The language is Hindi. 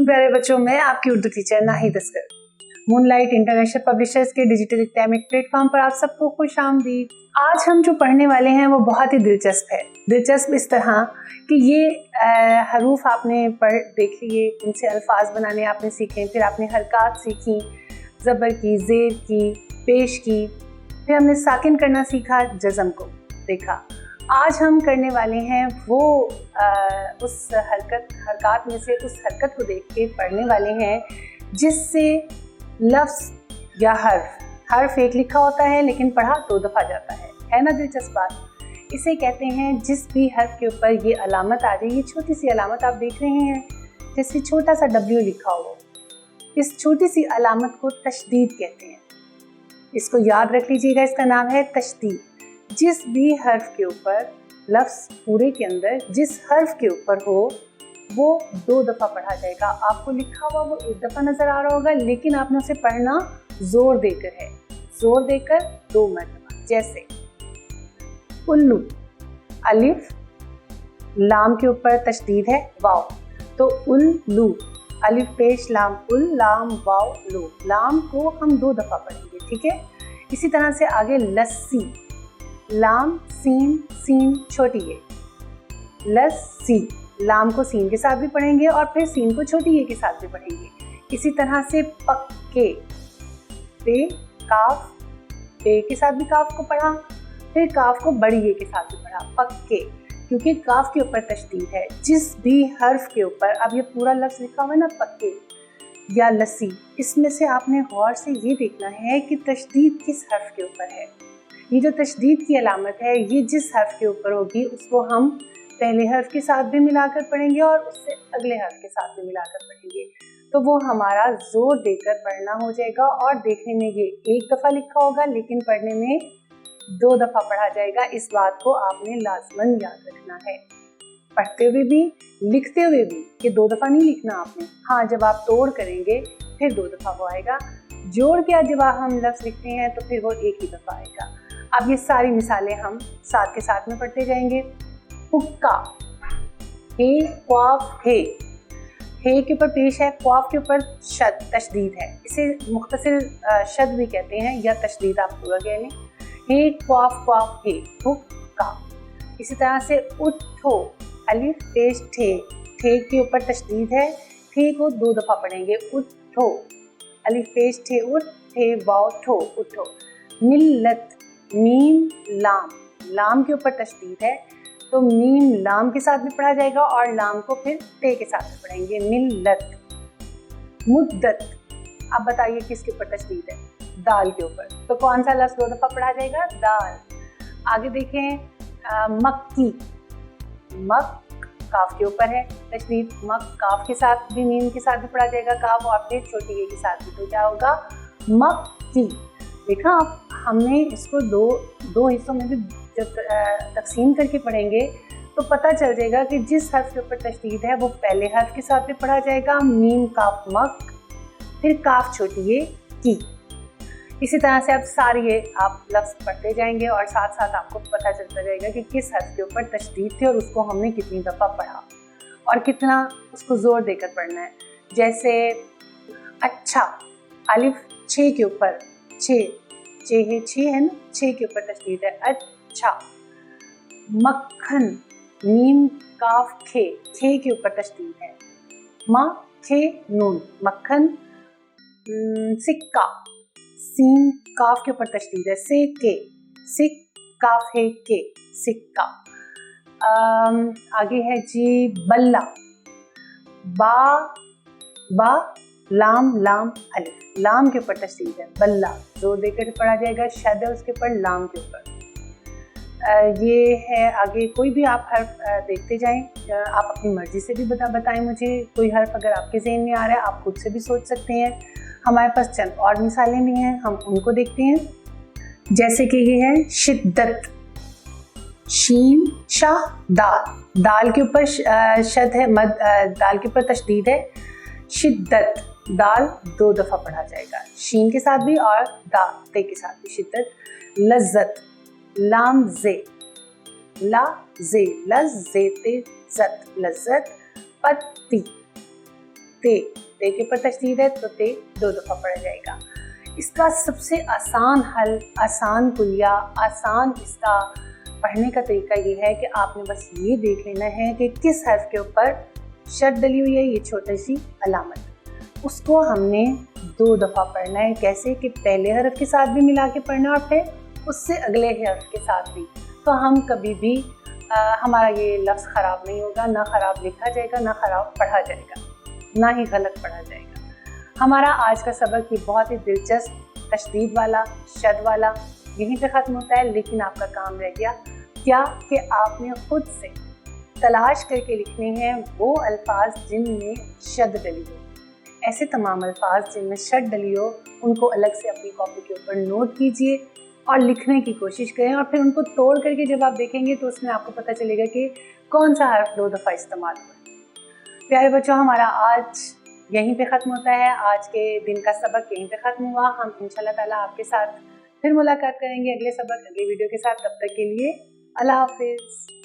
प्यारे बच्चों, मैं आपकी Urdu teacher Nahid Asghar moonlight international publishers के डिजिटल एकेडमिक प्लेटफॉर्म पर आप सबको खुशामदीद। आज हम जो पढ़ने वाले हैं वो बहुत ही दिलचस्प है। दिलचस्प इस तरह कि ये हरूफ आपने पढ़ देख लिए, उनसे अल्फाज बनाने आपने सीखे, फिर आपने हरकत सीखी, ज़बर की, ज़ेर की, पेश की, फिर हमने साकिन करना सीखा, जज़म को देखा। आज हम करने वाले हैं वो उस हरकत में से उस हरकत को देख के पढ़ने वाले हैं जिससे लफ्ज़ या हर्फ एक लिखा होता है लेकिन पढ़ा 2 दफ़ा जाता है ना दिलचस्प बात। इसे कहते हैं जिस भी हर्फ के ऊपर ये अलामत आ जाए, ये छोटी सी अलामत आप देख रहे हैं जैसे छोटा सा W लिखा हो, इस छोटी सी अलामत को तशदीद कहते हैं। इसको याद रख लीजिएगा, इसका नाम है तशदीद। जिस भी हर्फ के ऊपर, लफ्ज़ पूरे के अंदर जिस हर्फ के ऊपर हो वो 2 दफ़ा पढ़ा जाएगा। आपको लिखा हुआ वो 1 दफ़ा नज़र आ रहा होगा लेकिन आपने उसे पढ़ना जोर देकर है, जोर देकर 2 मरतबा। जैसे उल्लू, अलिफ, लाम के ऊपर तशदीद है वाव, तो उल्लू, अलिफ पेश लाम, उल लाम वाव लो। लाम को हम 2 दफ़ा पढ़ेंगे, ठीक है। इसी तरह से आगे लस्सी, लाम सीन, सीन छोटी है, लस्सी, लाम को सीन के साथ भी पढ़ेंगे और फिर सीन को छोटी ए के साथ भी पढ़ेंगे। इसी तरह से पक्के, पे काफ, पे के साथ भी काफ को पढ़ा, फिर काफ को बड़ी ए के साथ भी पढ़ा, पक्के, क्योंकि काफ के ऊपर तशदीद है। जिस भी हर्फ के ऊपर, अब ये पूरा लफ्ज़ लिखा हुआ है ना, पक्के या लस्सी, इसमें से आपने गौर से ये देखना है कि तशदीद किस हर्फ के ऊपर है। ये जो तशदीद की अलामत है ये जिस हर्फ के ऊपर होगी उसको हम पहले हर्फ के साथ भी मिलाकर पढ़ेंगे और उससे अगले हर्फ के साथ भी मिलाकर पढ़ेंगे, तो वो हमारा जोर देकर पढ़ना हो जाएगा। और देखने में ये 1 दफ़ा लिखा होगा लेकिन पढ़ने में 2 दफ़ा पढ़ा जाएगा। इस बात को आपने लाजमन याद रखना है, पढ़ते हुए भी लिखते हुए भी, कि 2 दफ़ा नहीं लिखना आपने। हाँ, जब आप तोड़ करेंगे फिर 2 दफ़ा वो आएगा, जोड़ के जब हम लफ्ज़ लिखते हैं तो फिर वो 1 ही दफ़ा आएगा। अब ये सारी मिसालें हम साथ के साथ में पढ़ते जाएंगे। हुक्का, हे क्वाफ हे, हे के ऊपर पेश है, क्वाफ के ऊपर शद तशदीद है, इसे मुख्तसर शद भी कहते हैं या तशदीद आप पूरा कह लें। हे क्वाफ क्वाफ हे, हुक्का। इसी तरह से उठो, अलिफ पेश ठे, ठे के ऊपर तशदीद है, ठे को 2 दफ़ा पढ़ेंगे, उठो, अलिफ पेश ठे उठ, ठे वाव ठो, उठो। मिल्लत, मीम लाम, लाम के ऊपर तशदीद है तो मीम लाम के साथ भी पढ़ा जाएगा और लाम को फिर ते के साथ भी पढ़ेंगे, मिल्लत। मुद्दत, अब बताइए किसके ऊपर तशदीद है? दाल के ऊपर, तो कौन सा लफ्ज़ 2 दफ़ा पढ़ा जाएगा? दाल। आगे देखें मक्की, मक काफ के ऊपर है तशदीद, मक काफ के साथ भी, मीम के साथ भी पढ़ा जाएगा, काफ और फिर छोटी ए के साथ भी, तो क्या होगा? मक्की। देखा आप, हमने इसको दो हिस्सों में भी जब तकसीम करके पढ़ेंगे तो पता चल जाएगा कि जिस हर्फ के ऊपर तशदीद है वो पहले हर्फ के साथ भी पढ़ा जाएगा, मीम काफ मक, फिर काफ छोटी ए की। इसी तरह से आप सारी ये आप लफ्ज़ पढ़ते जाएंगे और साथ साथ आपको पता चलता जाएगा कि किस हर्फ के ऊपर तशदीद थी और उसको हमने कितनी दफ़ा पढ़ा और कितना उसको ज़ोर देकर पढ़ना है। जैसे अच्छा, अलिफ 6 के ऊपर, 6 है, 6 है ना, 6 के ऊपर तशदीद है, अच्छा। मक्खन, मीम काफ खे, खे के ऊपर तशदीद है, मा खे नून, मक्खन। सिक्का, सीन काफ के ऊपर तशदीद है, से के, सिक काफ है के, सिक्का। आगे है जी बल्ला, बा लाम लाम अलिफ, लाम के ऊपर तशदीद है, बल्ला, जोर देकर पढ़ा जाएगा, शद है उसके ऊपर, लाम के ऊपर। ये है आगे कोई भी आप हर्फ देखते जाएं, आप अपनी मर्जी से भी बताएं मुझे, कोई हर्फ अगर आपके ज़हन में आ रहा है आप खुद से भी सोच सकते हैं। हमारे पास चंद और मिसालें भी हैं, हम उनको देखते हैं। जैसे कि ये है शिद्दत, शीन शाह दाल, दाल के ऊपर शद है, मद, दाल के ऊपर तशदीद है, शिद्दत, दाल 2 दफ़ा पढ़ा जाएगा, शीन के साथ भी और ते के साथ भी, शिद्दत। लज्जत, लाम जे, ला जे, लज जे ते जत, लज्जत। पत्ती, ते, ते के ऊपर तशदीद है तो ते 2 दफ़ा पढ़ा जाएगा। इसका सबसे आसान हल, आसान कुलिया, आसान इसका पढ़ने का तरीका ये है कि आपने बस ये देख लेना है कि किस हर्फ के ऊपर शद डली हुई है, ये छोटी सी अलामत, उसको हमने 2 दफ़ा पढ़ना है। कैसे कि पहले हर्फ के साथ भी मिला के पढ़ना और फिर उससे अगले हर्फ के साथ भी। तो हम कभी भी हमारा ये लफ्ज़ ख़राब नहीं होगा, ना ख़राब लिखा जाएगा, ना ख़राब पढ़ा जाएगा, ना ही गलत पढ़ा जाएगा। हमारा आज का सबक ये बहुत ही दिलचस्प तशदीद वाला, शद वाला यहीं पे ख़त्म होता है। लेकिन आपका काम रह गया क्या कि आपने खुद से तलाश करके लिखने हैं वो अल्फाज जिनमें शद डली हो। ऐसे तमाम अल्फाज जिनमें शद डली हो उनको अलग से अपनी कॉपी के ऊपर नोट कीजिए और लिखने की कोशिश करें, और फिर उनको तोड़ करके जब आप देखेंगे तो उसमें आपको पता चलेगा कि कौन सा हर्फ 2 दफ़ा इस्तेमाल हुआ। प्यारे बच्चों, हमारा आज यहीं पे ख़त्म होता है। आज के दिन का सबक यहीं पे ख़त्म हुआ। हम इंशाल्लाह ताला आपके साथ फिर मुलाकात करेंगे अगले सबक, अगले वीडियो के साथ। तब तक के लिए अल्लाह हाफिज़।